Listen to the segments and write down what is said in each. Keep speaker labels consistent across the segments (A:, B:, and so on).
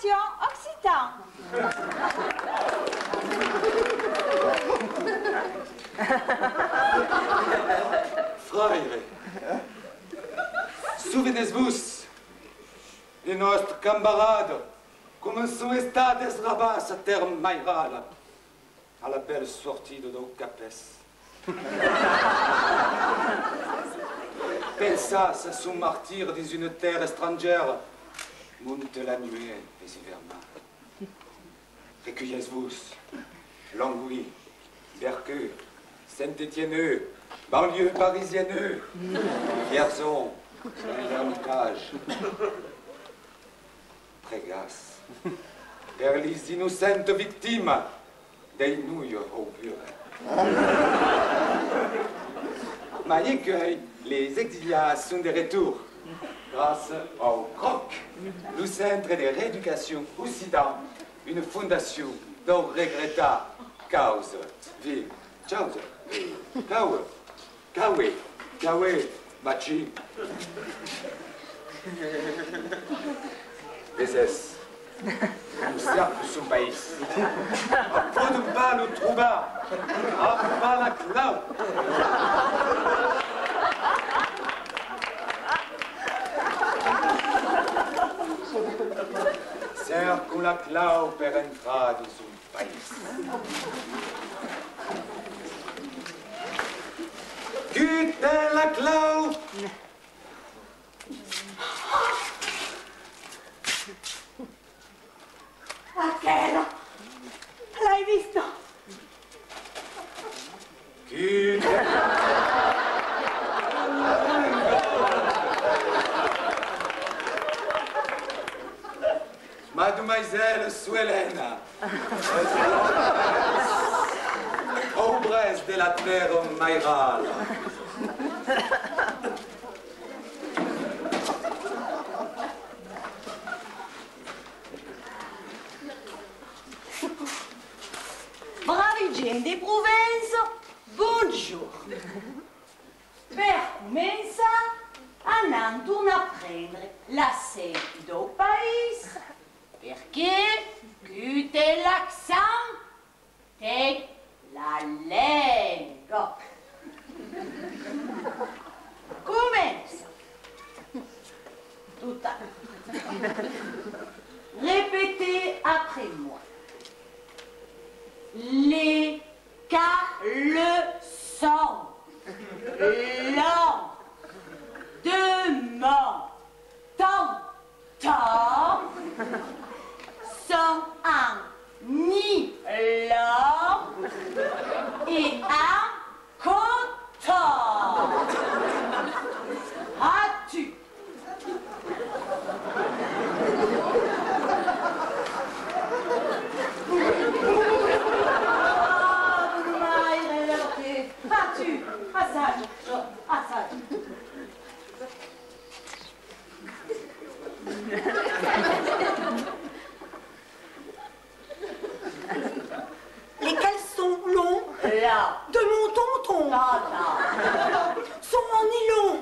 A: Attention, occitan.
B: Frère, souvenez-vous de notre camarade comme son état desrabas à terre maïrale à la belle sortie de nos capes. Pensasse à son martyr dans une terre étrangère, monte la nuée des hivernales. Recueillez-vous, Longwy, Mercure, Saint-Étienne, banlieue parisienne, Vierzon, l'Ermitage, Prégasse, vers les innocentes victimes des nouilles au bureau. Maniez que les exiliats sont de retour grâce au CROC, le Centre de rééducation Occident, une fondation dont regretta cause, vie, chose, Kawe, Machi. Bézès, nous cercle son pays. À peu de balle au trouba, à pas la clau. Serre qu'on la clau pérentra de son pays. Quitte la clau.
A: Aquella, l'hai visto?
B: Quitte. Mademoiselle Suelena, aubresse de la terre maïrale.
A: Bravi gente di Provenza, buongiorno. Per cominciare, andiamo a prendere la sede del paese, perché più è l'accent, è la lingua. Comincia. Tutta. Répétez après moi. Les caleçons, l'endemain, temps, sont un nylon et un coton. As-tu? Assage, assage.
C: Les caleçons longs
A: Là.
C: de mon tonton
A: Là.
C: sont en nylon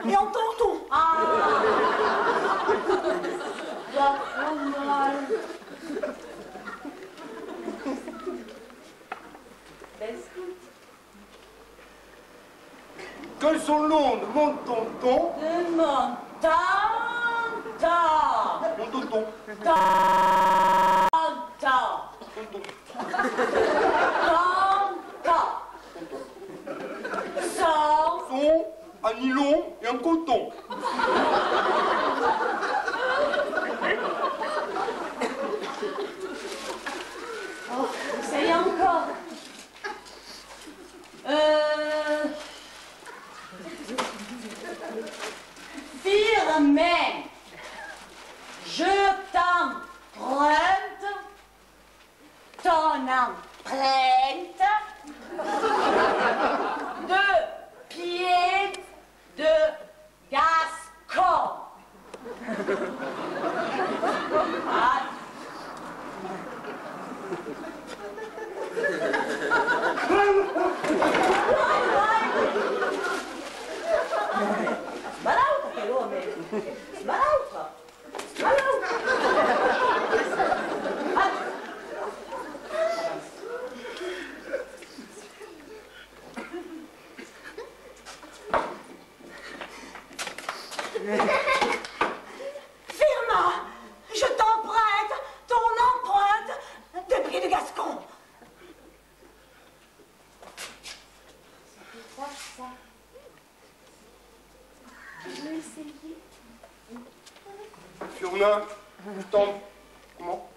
C: et en tonton.
A: Ah. Va mal.
B: Qu'elles sont longues, mon tonton.
A: De mon tonton.
B: Mon tonton.
A: Tonton.
B: Sont un nylon et un coton.
A: Oh, essayez encore. Firmin, je t'emprunte ton empreinte de pied de Gascon. Ah. Sbalauta che l'uomo è. Sbalauta. Sbalauta.
D: Demain, je tombe. Comment?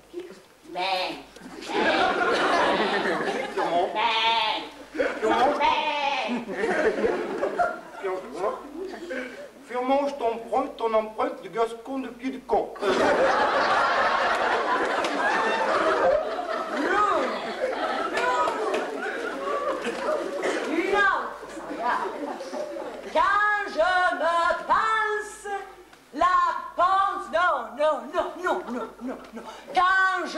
A: Mais.
D: Comment?
A: Mais.
D: Comment?
A: Mais.
D: Firmement, je t'emprunte ton empreinte de gascon de cul de con.
A: Une autre. Quand je me pince la panse. Non. Quand je me pince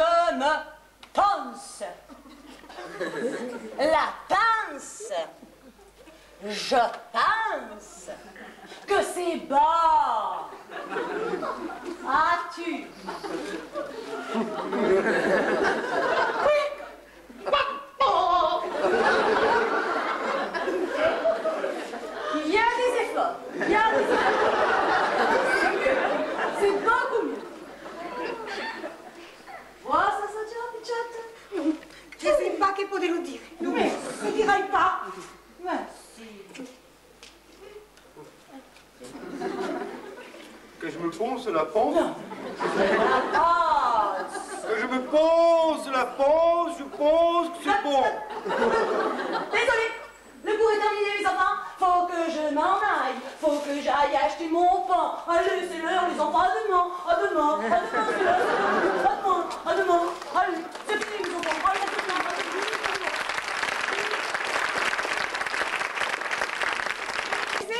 A: la pince, je pense que c'est bon. As-tu? Il y a des efforts. Il y a des efforts. C'est beaucoup mieux. Voilà, ça tira, Pichette?
C: Non, je ne sais pas che poterlo dire. Non,
A: Mais
C: ne dirai pas.
A: merci.
D: Que je me ponce la panse.
A: La passe.
D: Que je me ponce la panse, je pense que c'est bon.
A: Désolé, le cours est terminé, les enfants. Faut que je m'en aille. Faut que j'aille acheter mon pain. Allez, c'est l'heure, les enfants. À demain. À demain. À demain, c'est l'heure. À demain. À demain. Allez, c'est fini, les enfants. Allez, à demain.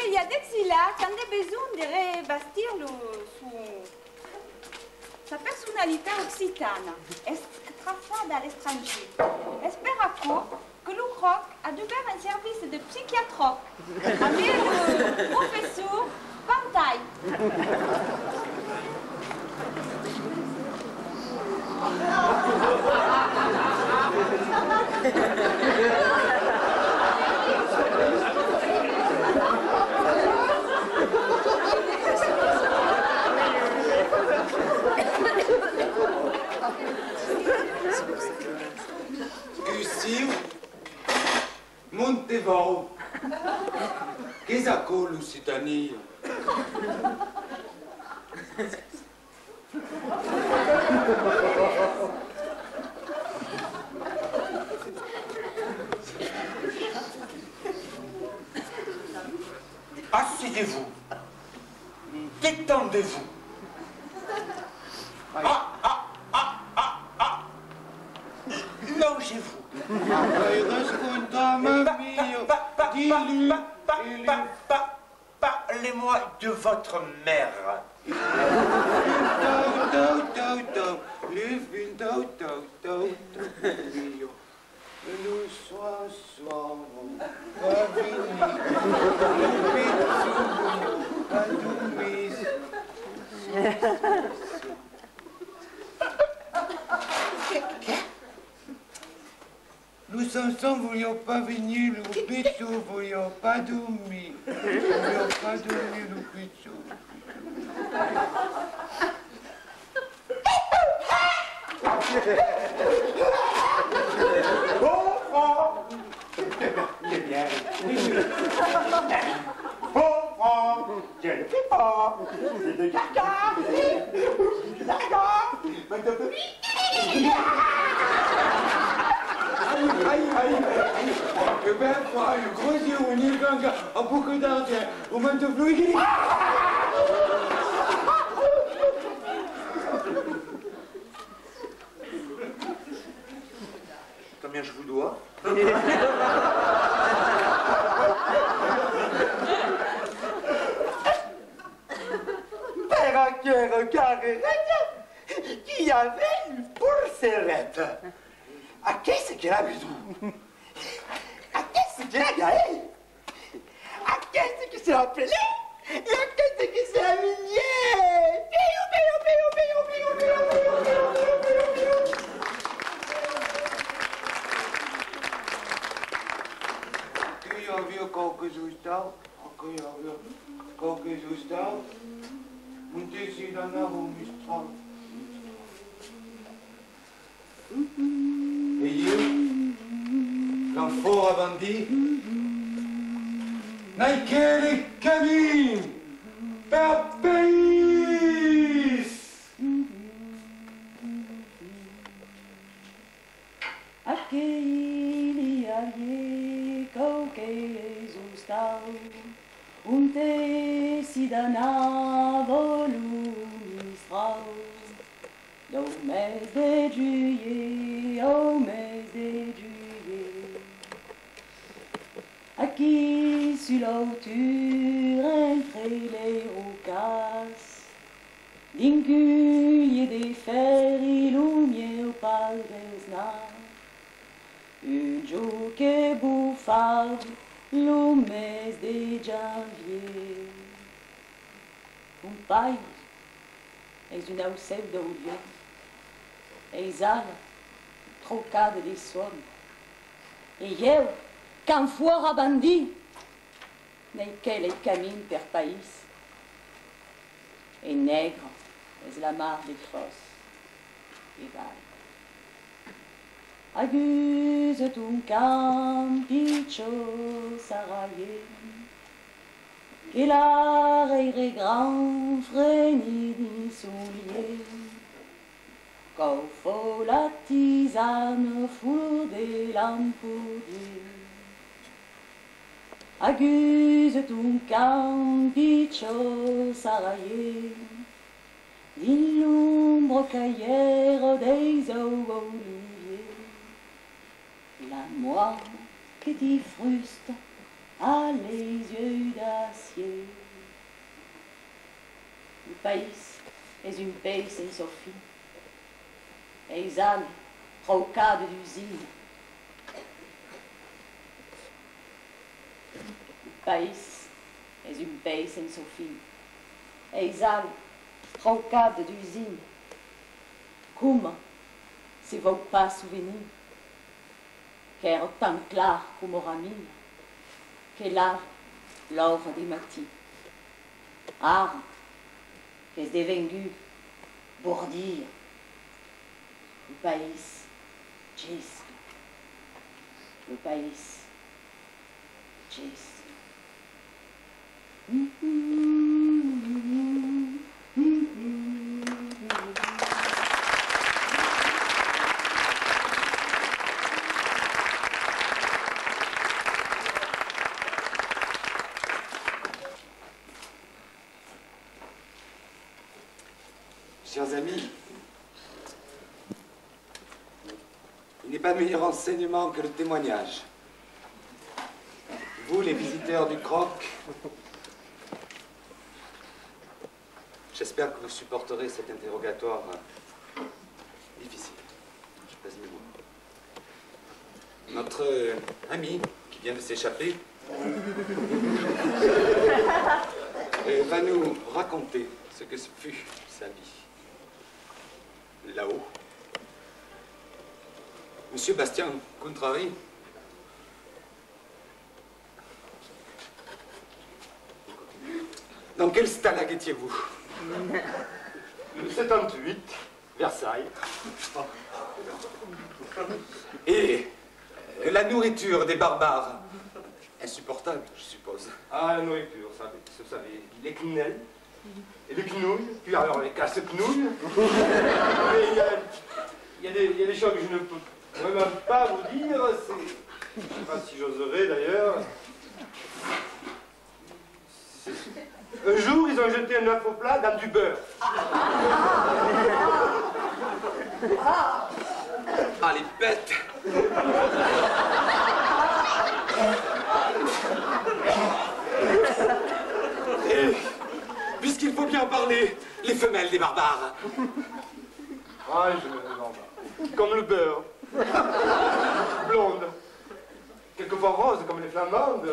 E: Il y a des là qui ont besoin de rebâtir sa personnalité occitane, extrafade à l'étranger. Espère que le croc a d'ouvert un service de psychiatre avec le professeur Pantaille.
B: Gustiu, Montevau, che a Lusitania?
F: Asseyez-vous. Détendez-vous. Logez-vous. Parlez-moi de votre mère.
B: Nous ensemble voulions pas venir le pécho, voulions pas dormir. Voulions pas dormir le pécho.
F: C'est bien. Bon, je ne fais pas. C'est de caca. D'accord.
B: Je vais faire un gros yeux au nez ganga, à beaucoup d'argent, au moment de fluide.
F: Combien je vous dois? Perroquet, carré, qui avait une pulsérette. À qu'est-ce qu'il a besoin? À qu'est-ce qu'il a gagné? À qu'est-ce qu'il s'est appelé? Et à qu'est-ce qu'il s'est aligné?
B: Qui a vu quelques Gustav? Qui a vu quelques Gustav? On décide en avant Mistral. Et io, l'enfant a bandit, n'ai les camins per pays.
A: Aquili coque zustau, unte sidana volumistrau. Au mes de juillet, au mes de juillet. Acquis sur l'auture, entre les rocasses, d'inculier des fers illuminés au palesna. Un jour que bouffard, le mes de janvier. Un país és una ocel d'olió, eis ara trocada de son. E eu, quand fora bandi, naquele camin per país. E negre és la mar de fos, e vai. Aguse ton campicho sarayé, que l'air grand frémit ni soulier, qu'au faux la tisane foule des lampoudiers. Aguse ton campicho sarayé, din l'ombre caillère des oliviers. La moire que t'y fruste a les yeux d'acier. Le pays est une paix sans Sophie. Les âmes trocades d'usine. Le pays est une paix sans Sophie. Les âmes trocades d'usine. Comment c'est vos pas souvenirs? Qu'ère tant clair comme ramine, que lave l'or des matins. Arme, qu'est dévengu, bourdir, le pays, gis, le pays, gis.
B: Chers amis, il n'est pas meilleur enseignement que le témoignage. Vous, les visiteurs du Croc, j'espère que vous supporterez cet interrogatoire difficile. Je pèse mes mots. Notre ami, qui vient de s'échapper, va nous raconter ce que fut sa vie. Là-haut. Monsieur Bastien Contrary. Dans quel stalag étiez-vous?
D: Le 78, Versailles.
B: Et la nourriture des barbares? Insupportable, je suppose.
D: Ah, la nourriture, ça, vous savez, les quenelles et les quenouilles, puis alors les casse-quenouilles. Mais il y a des choses que je ne peux vraiment pas vous dire, je ne sais pas si j'oserais d'ailleurs. Un jour, ils ont jeté un œuf au plat dans du beurre.
B: Ah, les bêtes! Et, puisqu'il faut bien en parler, les femelles des barbares.
D: Ah, je me demande. Comme le beurre. Blonde. Quelquefois rose, comme les flamandes.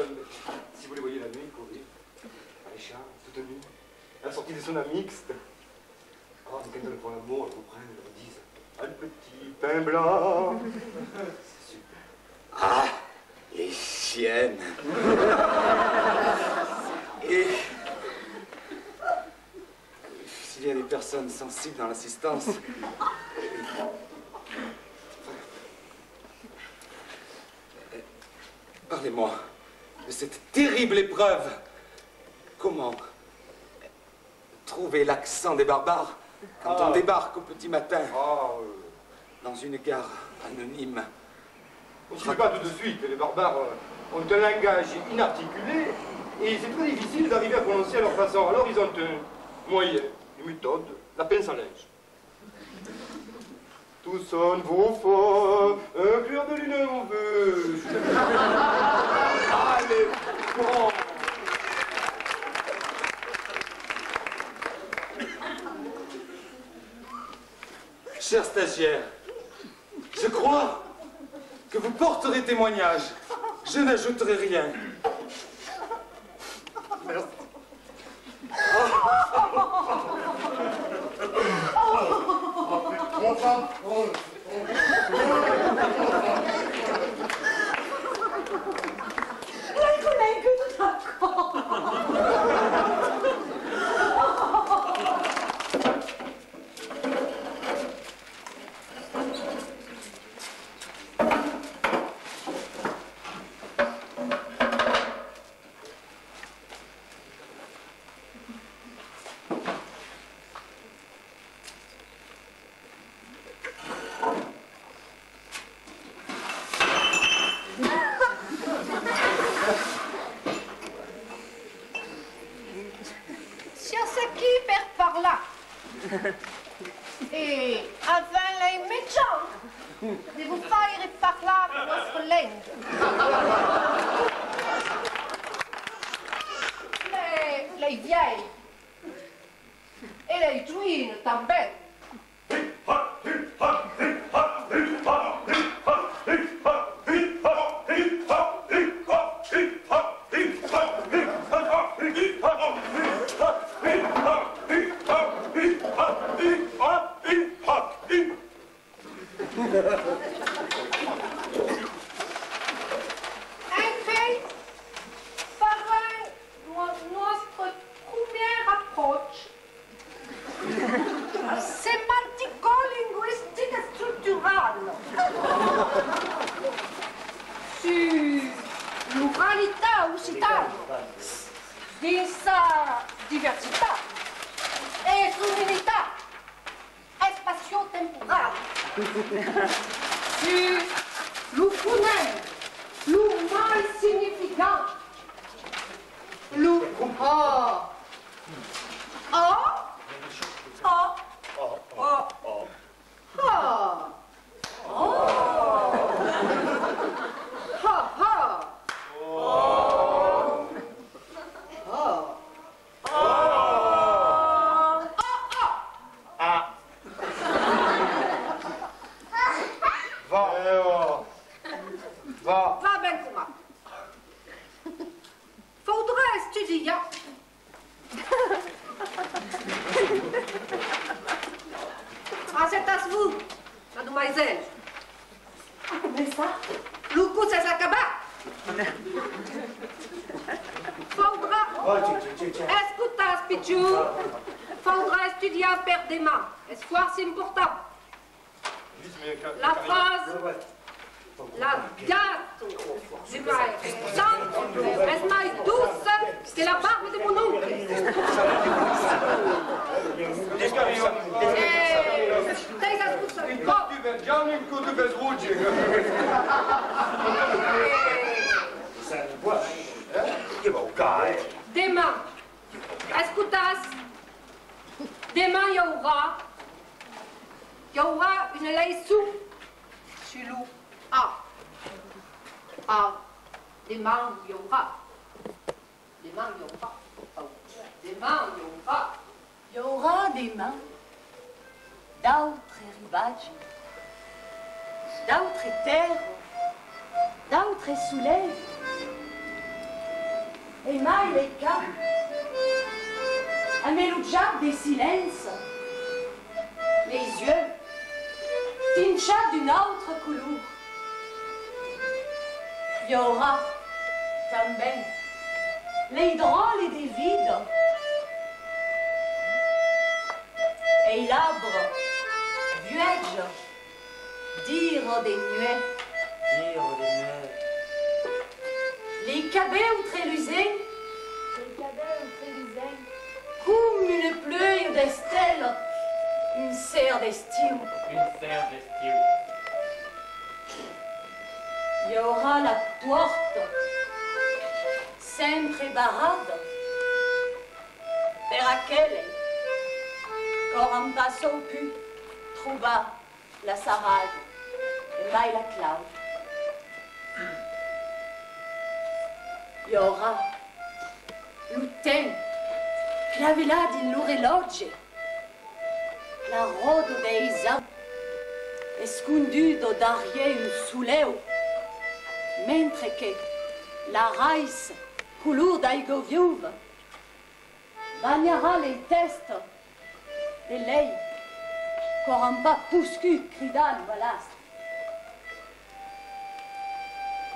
D: Si vous les voyez la nuit courir, les chats, toutes nues, à la sortie des saunas mixtes. Oh, mais quand elles font l'amour, elles vous prennent, elles vous disent « Ah, le petit pain blanc !» C'est super.
B: Ah, les chiennes. Et s'il y a des personnes sensibles dans l'assistance, parlez-moi de cette terrible épreuve. Comment trouver l'accent des barbares quand on débarque au petit matin dans une gare anonyme
D: On ne se fait pas tout de suite. Les barbares ont un langage inarticulé et c'est très difficile d'arriver à prononcer à leur façon. Alors ils ont un moyen, une méthode, la pince à linge. Tout sonne vos fois, un clair de lune on veut. Allez, bon.
B: Cher stagiaire, je crois que vous porterez témoignage. Je n'ajouterai rien.
D: Merci.
A: La collègue tout d'accord.
G: Et avant les méchants de vous faire parler notre langue. Les vieilles et les druines també.
A: y aura la torte, sempre barrada, per aquele qu'en passant pu trouver la sarade et mai la clau. Y aura l'uten, la villa di l'orologio, la roda dei zampi, esconduto derrière un souleu, mentre che la race, couleur d'aigo viuve, bagnerà les teste de lei, qu'auront pas pouscu cridant balast.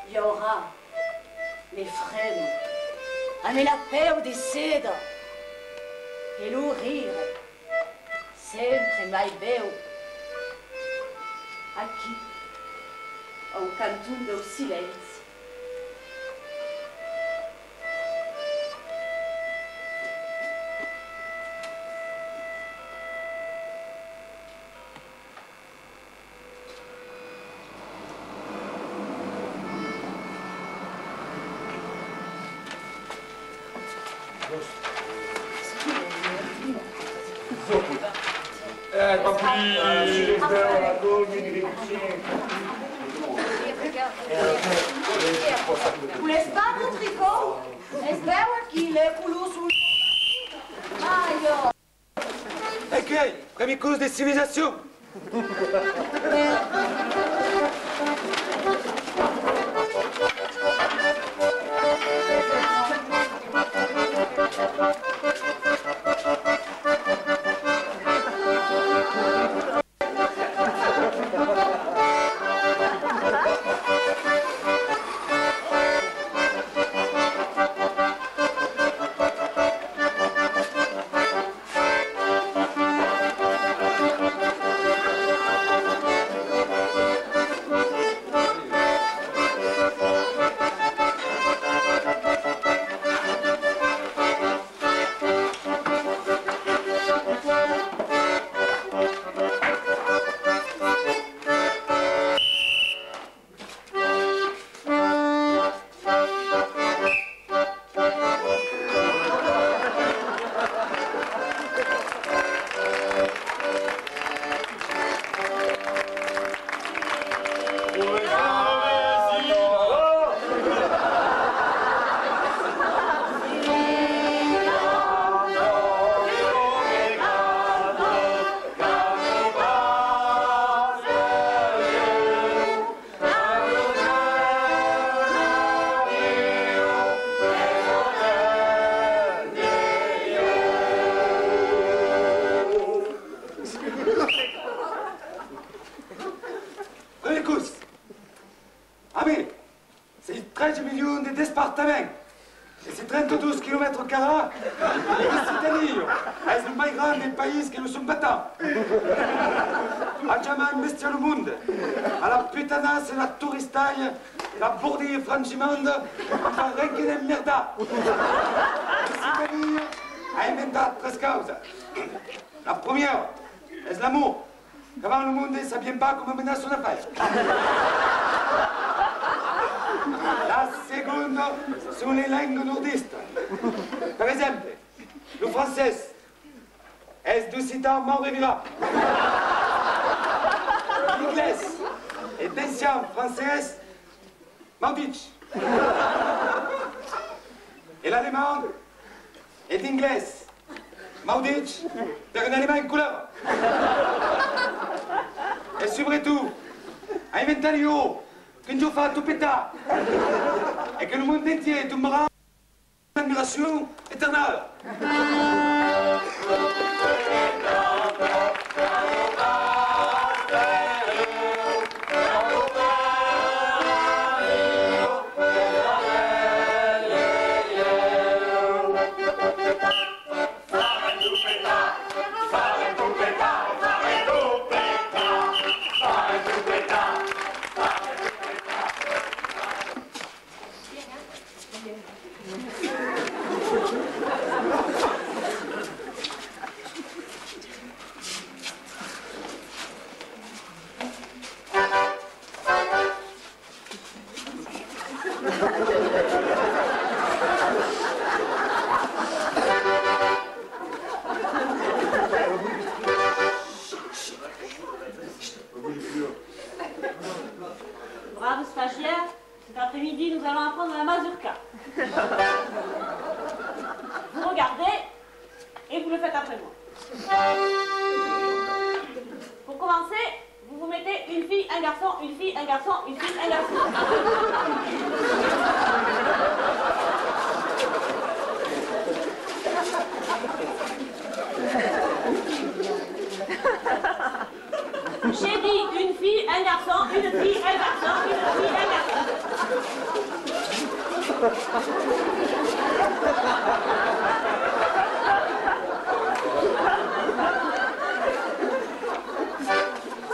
A: Il y aura les frênes, avec la paix des cèdres, et le rire, sempre mai beau, aqui, ao canto do silêncio. Vous laisse pas mon tricot? Es veu aqui, les couleurs sous le... Aïe!
B: Accueil, premier cause des civilisations. C'est 13 millions de départements. Et c'est 32 km carrés. Et c'est-à-dire, c'est le plus grand des pays qui nous sont battants. A jamais investi le monde. À la putanasse et la touristaille, la bourdille franchimande, enfin rien que des merdas. C'est-à-dire, a inventé trois causes. La première, c'est l'amour. Qu'avant le monde ne savait pas comment mener son affaire. La seconde sont les langues nordistes. Par exemple, le français est d'Occitan mort et vivant. L'anglais est d'ancien français maudit. Et l'allemand est d'anglais maudit d'un allemand en couleur. Et surtout, à inventario, qu'un jour fait tout pétard, et que le monde entier tombera en admiration éternelle.
A: après-midi, nous allons apprendre la mazurka. Vous regardez et vous le faites après moi. Pour commencer, vous vous mettez une fille, un garçon, une fille, un garçon, une fille, un garçon. J'ai dit une fille, un garçon, une fille, un garçon, une fille, un garçon.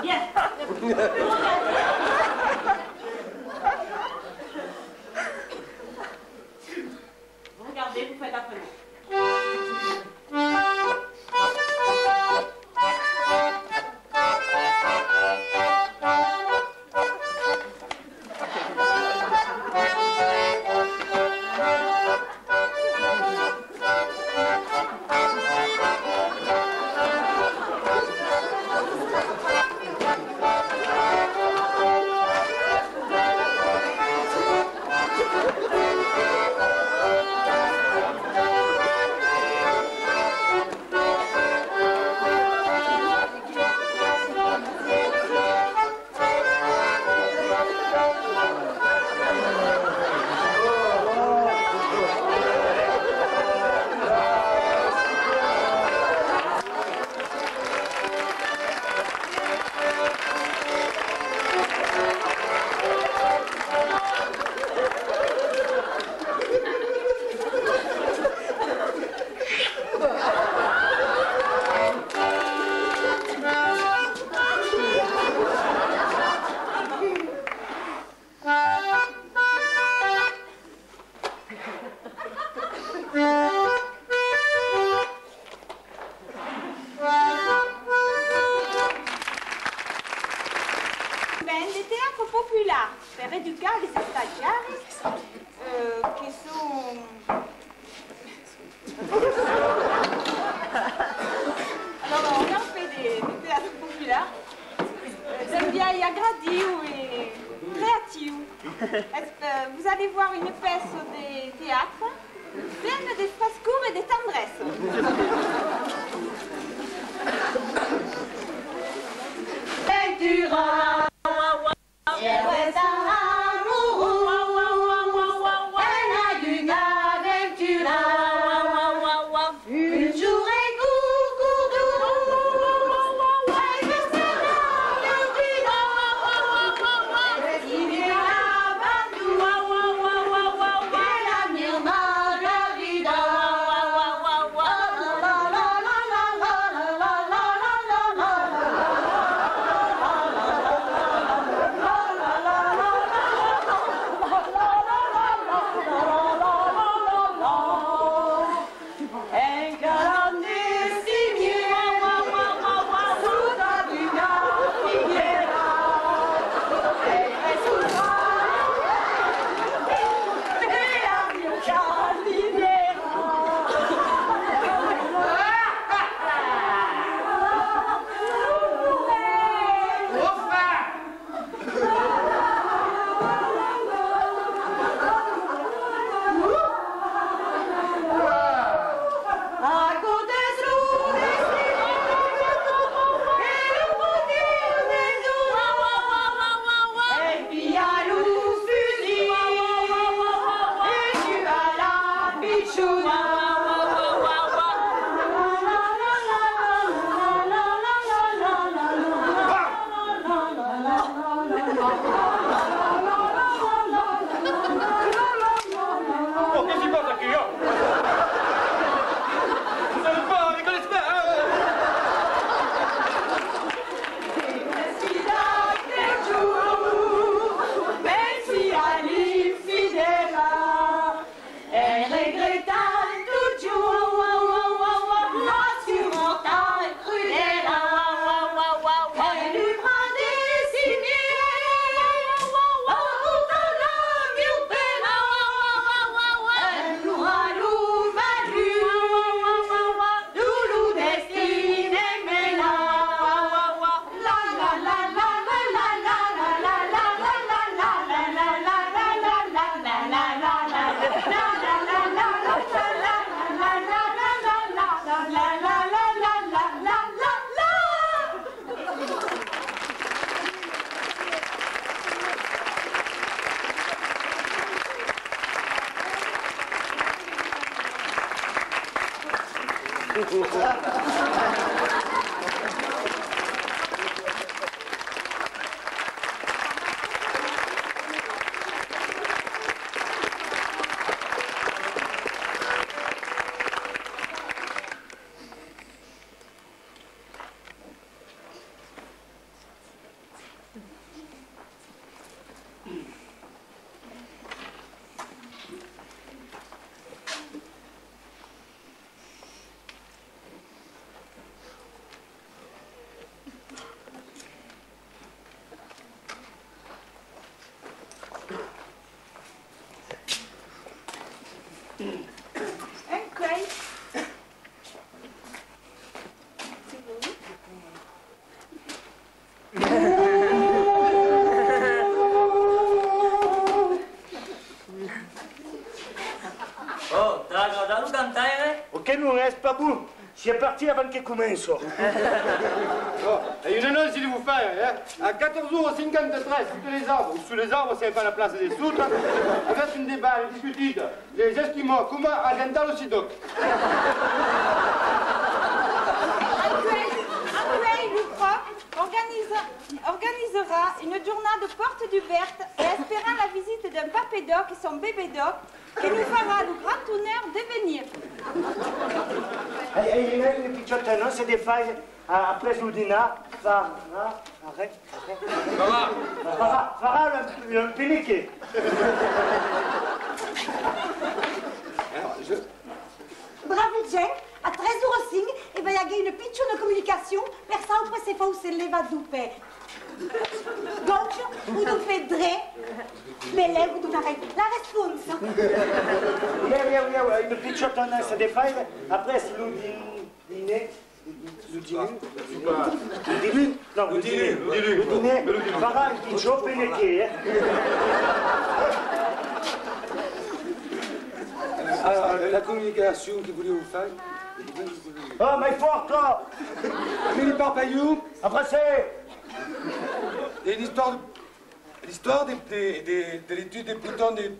A: Bien. Vous regardez, vous faites après moi.
E: Il teatro popolare per educare gli stagiari che sono... Alors, on a fait des théâtres populaires. J'aime bien, il y a Gradio et Créative. Vous allez voir une pièce de théâtre pleine de frescours et de tendresse.
A: Ventura,
H: Oh, t'as regardé le cantaire?
F: Ok, non reste pas bon. Si è parti avant che commence.
D: Oh, et une annonce, il vous faire, hein? À 14h53, sous les arbres, ou sous les arbres, c'est pas la place des soutres, avec une débat discutée, les Esquimaux, comment agenda le SIDOC.
E: Après, l'UCROC organisera une journée porte ouverte et espérant la visite d'un papédoc et son bébé-doc qui nous fera le grand honneur de venir.
F: Il y a une petite annonce des failles après le dîner. Arrête. Farah le péniqué.
C: Bravo Jen, à 13h05, il va y avoir une pitch de communication, per sempre se fa se leva dupe. Donc, vous nous faites dre, mais là, vous nous arrêtez la réponse.
F: Oui, une petite annonce des failles après le dîner. Le dîner. Farah un petit péniqué.
B: Alors, la communication que voulez-vous faire?
F: Oh, mais il faut encore.
B: Amélie Parpaillou,
F: Après, c'est...
B: il y a l'histoire de l'étude des boutons, des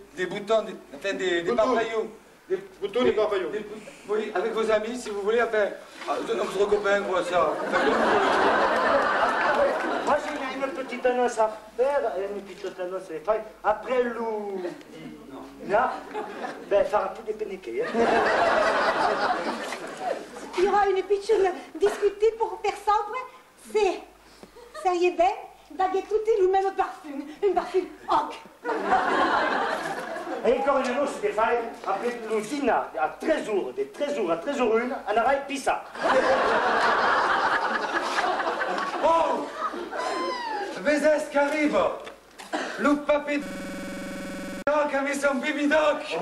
B: parpaillous.
D: Des boutons, des parpaillous.
B: Oui, avec vos amis, si vous voulez, enfin, notre copain, quoi, ça.
F: Moi, j'ai une petite annonce à faire, une petite annonce à faire. Après le... Là, ben, faire un peu des péniqués.
C: Il y aura une pitch discutée pour faire simple, c'est... Ça y est bien, d'aller tout le même parfum, un parfum hoc.
F: Et encore une annonce des failles, après le dîner à 13h, de 13h à 13h01, on aura une pizza.
B: Oh! Vezes qui arrive! Le papé doc avec son baby doc!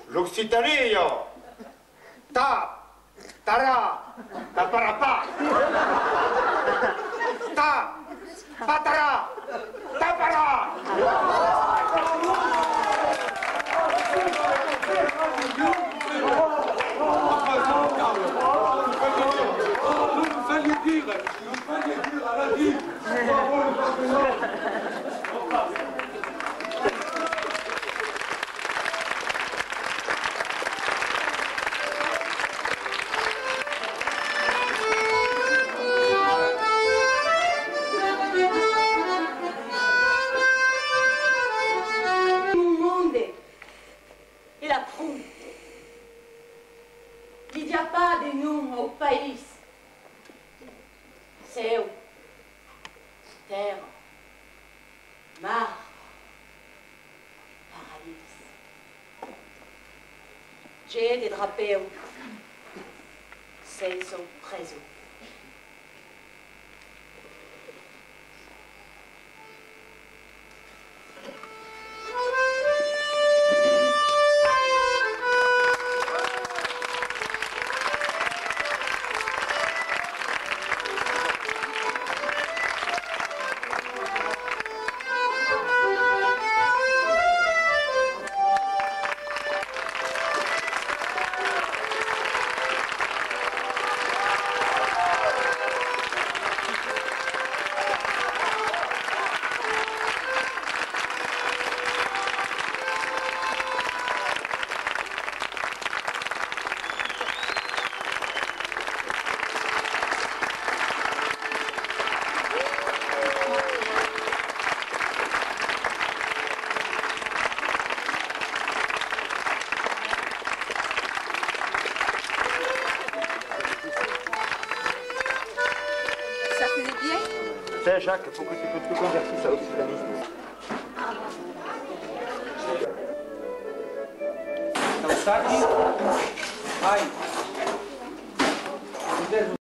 D: L'Occitanie, io. Tara, taparapa. Patara, tapara.
B: Vous fallait dire à la vie!
A: Il n'y a pas de nom au pays. C'est terre, mar, paradis. J'ai des drapeaux. C'est son présent.
E: Viens.
D: Tiens, Jacques, pourquoi tu te convertisses à l'occitanisme?
H: Kawasaki. Ai.